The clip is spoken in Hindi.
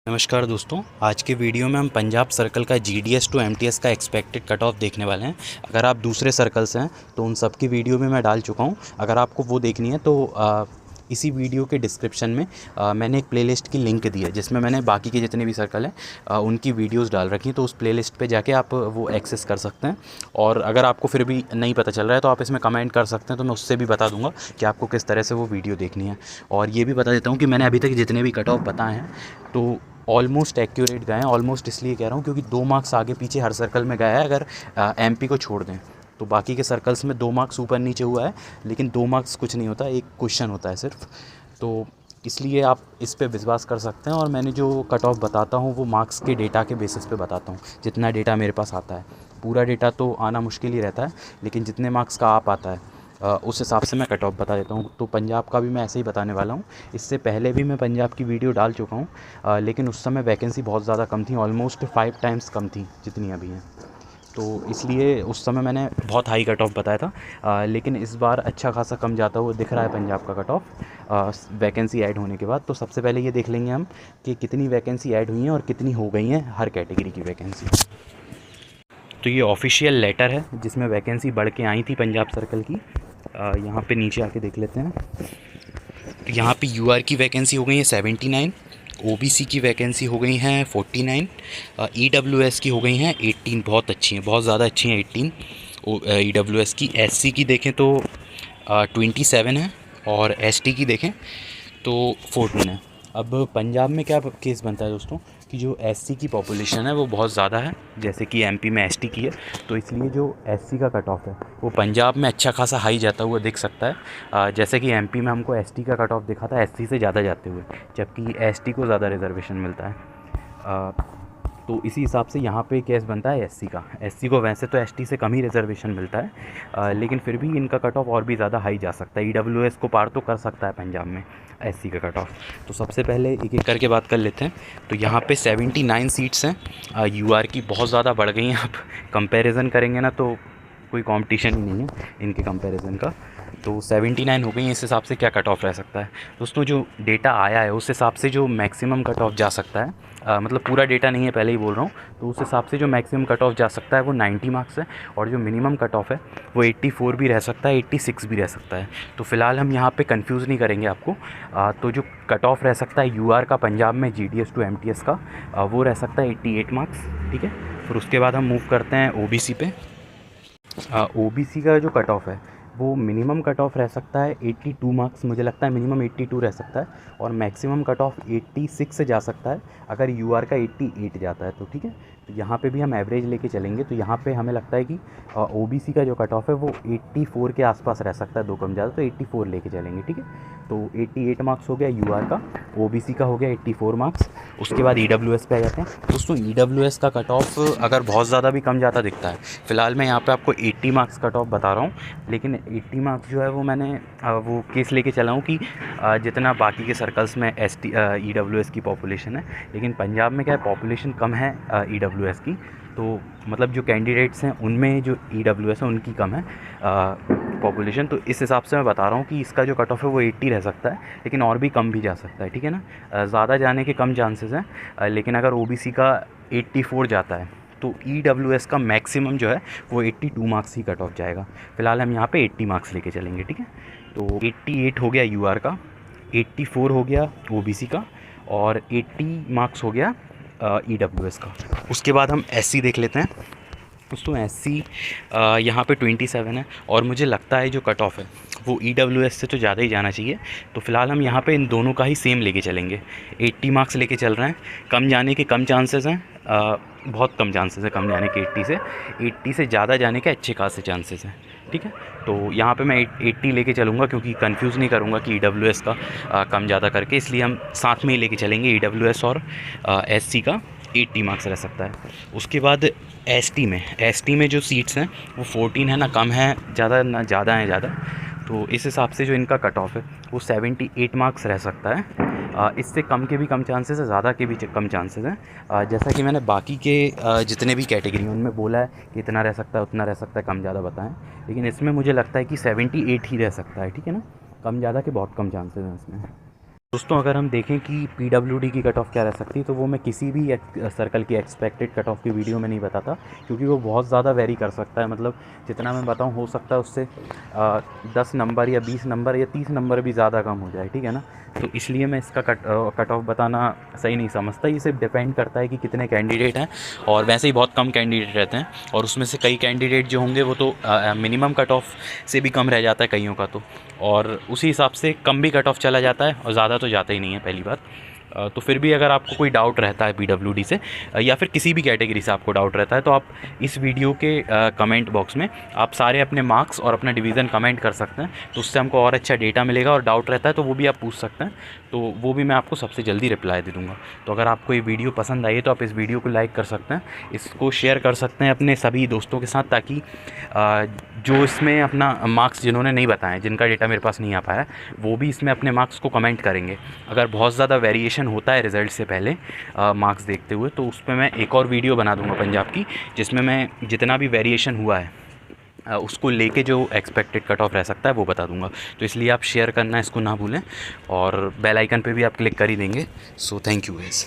नमस्कार दोस्तों, आज के वीडियो में हम पंजाब सर्कल का जीडीएस टू एमटीएस का एक्सपेक्टेड कट ऑफ देखने वाले हैं। अगर आप दूसरे सर्कल्स हैं तो उन सब की वीडियो भी मैं डाल चुका हूं। अगर आपको वो देखनी है तो इसी वीडियो के डिस्क्रिप्शन में मैंने एक प्लेलिस्ट की लिंक दी है जिसमें मैंने बाकी के जितने भी सर्कल हैं उनकी वीडियोस डाल रखी हैं, तो उस प्लेलिस्ट पे जाके आप वो एक्सेस कर सकते हैं। और अगर आपको फिर भी नहीं पता चल रहा है तो आप इसमें कमेंट कर सकते हैं, तो मैं उससे भी बता दूंगा कि आपको किस तरह से वो वीडियो देखनी है। और ये भी बता देता हूँ कि मैंने अभी तक जितने भी कट ऑफ बताए हैं तो ऑलमोस्ट एक्यूरेट गए हैं। ऑलमोस्ट इसलिए कह रहा हूँ क्योंकि 2 मार्क्स आगे पीछे हर सर्कल में गया है अगर एमपी को छोड़ दें तो। बाकी के सर्कल्स में 2 मार्क्स ऊपर नीचे हुआ है, लेकिन 2 मार्क्स कुछ नहीं होता, एक क्वेश्चन होता है सिर्फ। तो इसलिए आप इस पे विश्वास कर सकते हैं। और मैंने जो कट ऑफ बताता हूँ वो मार्क्स के डेटा के बेसिस पे बताता हूँ, जितना डेटा मेरे पास आता है। पूरा डेटा तो आना मुश्किल ही रहता है, लेकिन जितने मार्क्स का आ पाता है उस हिसाब से मैं कट ऑफ बता देता हूँ। तो पंजाब का भी मैं ऐसे ही बताने वाला हूँ। इससे पहले भी मैं पंजाब की वीडियो डाल चुका हूँ, लेकिन उस समय वैकेंसी बहुत ज़्यादा कम थी, ऑलमोस्ट 5 टाइम्स कम थी जितनी अभी हैं। तो इसलिए उस समय मैंने बहुत हाई कट ऑफ बताया था, लेकिन इस बार अच्छा खासा कम जाता हुआ दिख रहा है पंजाब का कट ऑफ वैकेंसी ऐड होने के बाद। तो सबसे पहले ये देख लेंगे हम कि कितनी वैकेंसी ऐड हुई हैं और कितनी हो गई हैं हर कैटेगरी की वैकेंसी। तो ये ऑफिशियल लेटर है जिसमें वैकेंसी बढ़ के आई थी पंजाब सर्कल की। यहाँ पे नीचे आके देख लेते हैं। तो यहाँ पे यूआर की वैकेंसी हो गई है 79, ओबीसी की वैकेंसी हो गई हैं 49, ईडब्ल्यूएस की हो गई हैं 18, बहुत अच्छी हैं, बहुत ज़्यादा अच्छी हैं 18 ईडब्ल्यूएस की। एससी की देखें तो 27 है और एसटी की देखें तो 14 है। अब पंजाब में क्या केस बनता है दोस्तों कि जो एससी की पॉपुलेशन है वो बहुत ज़्यादा है, जैसे कि एमपी में एसटी की है, तो इसलिए जो एससी का कट ऑफ है वो पंजाब में अच्छा खासा हाई जाता हुआ दिख सकता है। जैसे कि एमपी में हमको एसटी का कट ऑफ दिखा था एससी से ज़्यादा जाते हुए, जबकि एसटी को ज़्यादा रिजर्वेशन मिलता है। तो इसी हिसाब से यहाँ पे केस बनता है एससी का। एससी को वैसे तो एसटी से कम ही रिजर्वेशन मिलता है, लेकिन फिर भी इनका कट ऑफ और भी ज़्यादा हाई जा सकता है। ईडब्ल्यूएस को पार तो कर सकता है पंजाब में एससी का कट ऑफ। तो सबसे पहले एक एक करके बात कर लेते हैं। तो यहाँ पे 79 सीट्स हैं, यूआर की बहुत ज़्यादा बढ़ गई हैं। आप कंपैरिजन करेंगे ना तो कोई कंपटीशन ही नहीं है इनके कंपैरिजन का। तो 79 हो गई, इस हिसाब से क्या कट ऑफ रह सकता है दोस्तों। जो डेटा आया है उस हिसाब से जो मैक्सिमम कट ऑफ जा सकता है, मतलब पूरा डेटा नहीं है पहले ही बोल रहा हूँ, तो उस हिसाब से जो मैक्सिमम कट ऑफ जा सकता है वो 90 मार्क्स है। और जो मिनिमम कट ऑफ है वो 84 भी रह सकता है, 86 भी रह सकता है। तो फिलहाल हम यहाँ पे कंफ्यूज नहीं करेंगे आपको। तो जो कट ऑफ रह सकता है यूआर का पंजाब में जीडीएस टू एमटीएस का, वो रह सकता है 88 मार्क्स, ठीक है। फिर उसके बाद हम मूव करते हैं ओबीसी पे। ओबीसी का जो कट ऑफ है वो मिनिमम कट ऑफ रह सकता है 82 मार्क्स, मुझे लगता है मिनिमम 82 रह सकता है, और मैक्सिमम कट ऑफ 86 से जा सकता है अगर यूआर का 88 जाता है तो, ठीक है। तो यहाँ पे भी हम एवरेज लेके चलेंगे तो यहाँ पे हमें लगता है कि ओबीसी का जो कट ऑफ है वो 84 के आसपास रह सकता है, 2 कम ज़्यादा, तो 84 लेके चलेंगे, ठीक है। तो 88 मार्क्स हो गया यूआर का, ओबीसी का हो गया 84 मार्क्स। उसके बाद ईडब्ल्यूएस पे आ जाते हैं दोस्तों। ईडब्ल्यूएस का कट ऑफ अगर बहुत ज़्यादा भी कम जाता दिखता है, फिलहाल मैं यहाँ पे आपको 80 मार्क्स कट ऑफ बता रहा हूँ, लेकिन 80 मार्क्स जो है वो मैंने वो केस लेके चला हूँ कि जितना बाकी के सर्कल्स में ईडब्ल्यूएस की पॉपुलेशन है, लेकिन पंजाब में क्या है पॉपुलेशन कम है ईडब्ल्यूएस की, तो मतलब जो कैंडिडेट्स हैं उनमें जो ईडब्ल्यूएस है उनकी कम है पॉपुलेशन। तो इस हिसाब से मैं बता रहा हूँ कि इसका जो कट ऑफ है वो 80 रह सकता है, लेकिन और भी कम भी जा सकता है, ठीक है ना। ज़्यादा जाने के कम चांसेस हैं, लेकिन अगर ओबीसी का 84 जाता है तो ईडब्ल्यूएस का मैक्सिमम जो है वो 82 मार्क्स ही कट ऑफ जाएगा। फिलहाल हम यहाँ पे 80 मार्क्स लेके चलेंगे, ठीक है। तो 88 हो गया यूआर का, 84 हो गया ओबीसी का, और 80 मार्क्स हो गया ईडब्ल्यूएस का। उसके बाद हम एससी देख लेते हैं दोस्तों। एससी यहाँ पे 27 है, और मुझे लगता है जो कट ऑफ है वो ईडब्ल्यूएस से तो ज़्यादा ही जाना चाहिए। तो फिलहाल हम यहाँ पे इन दोनों का ही सेम लेके चलेंगे, 80 मार्क्स लेके चल रहे हैं। कम जाने के कम चांसेस हैं, बहुत कम चांसेस है कम जाने के 80 से ज़्यादा जाने के अच्छे खासे चांसेस हैं, ठीक है। तो यहाँ पे मैं 80 लेके चलूँगा, क्योंकि कंफ्यूज नहीं करूँगा कि ईडब्ल्यूएस का कम ज़्यादा करके, इसलिए हम साथ में ही लेके चलेंगे ईडब्ल्यूएस और एससी का 80 मार्क्स रह सकता है। उसके बाद एसटी में जो सीट्स हैं वो 14 है, ना कम है ज़्यादा ना ज़्यादा है ज़्यादा, तो इस हिसाब से जो इनका कट ऑफ है वो 78 मार्क्स रह सकता है। इससे कम के भी कम चांसेस है, ज़्यादा के भी कम चांसेस हैं। जैसा कि मैंने बाकी के जितने भी कैटेगरी उनमें बोला है कि इतना रह सकता है उतना रह सकता है, कम ज़्यादा बताएं, लेकिन इसमें मुझे लगता है कि 78 ही रह सकता है, ठीक है ना। कम ज़्यादा के बहुत कम चांसेस हैं इसमें। दोस्तों अगर हम देखें कि पीडब्ल्यूडी की कट ऑफ क्या रह सकती है, तो वो मैं किसी भी सर्कल की एक्सपेक्टेड कट ऑफ की वीडियो में नहीं बताता, क्योंकि वो बहुत ज़्यादा वेरी कर सकता है। मतलब जितना मैं बताऊँ, हो सकता है उससे 10 नंबर या 20 नंबर या 30 नंबर भी ज़्यादा कम हो जाए, ठीक है ना। तो इसलिए मैं इसका कट ऑफ बताना सही नहीं समझता। ये सिर्फ डिपेंड करता है कि कितने कैंडिडेट हैं, और वैसे ही बहुत कम कैंडिडेट रहते हैं, और उसमें से कई कैंडिडेट जो होंगे वो तो मिनिमम कट ऑफ से भी कम रह जाता है कईयों का, तो और उसी हिसाब से कम भी कट ऑफ चला जाता है और ज़्यादा तो जाता ही नहीं है, पहली बात। तो फिर भी अगर आपको कोई डाउट रहता है पीडब्ल्यूडी से या फिर किसी भी कैटेगरी से आपको डाउट रहता है, तो आप इस वीडियो के कमेंट बॉक्स में आप सारे अपने मार्क्स और अपना डिवीज़न कमेंट कर सकते हैं, तो उससे हमको और अच्छा डेटा मिलेगा। और डाउट रहता है तो वो भी आप पूछ सकते हैं, तो वो भी मैं आपको सबसे जल्दी रिप्लाई दे दूँगा। तो अगर आपको ये वीडियो पसंद आई है तो आप इस वीडियो को लाइक कर सकते हैं, इसको शेयर कर सकते हैं अपने सभी दोस्तों के साथ, ताकि जो इसमें अपना मार्क्स जिन्होंने नहीं बताए, जिनका डेटा मेरे पास नहीं आ पाया, वो भी इसमें अपने मार्क्स को कमेंट करेंगे। अगर बहुत ज़्यादा वेरिएशन होता है रिज़ल्ट से पहले मार्क्स देखते हुए, तो उस पर मैं एक और वीडियो बना दूंगा पंजाब की, जिसमें मैं जितना भी वेरिएशन हुआ है उसको लेके जो एक्सपेक्टेड कट ऑफ रह सकता है वो बता दूंगा। तो इसलिए आप शेयर करना इसको ना भूलें, और बेल आइकन पे भी आप क्लिक कर ही देंगे। So thank you guys.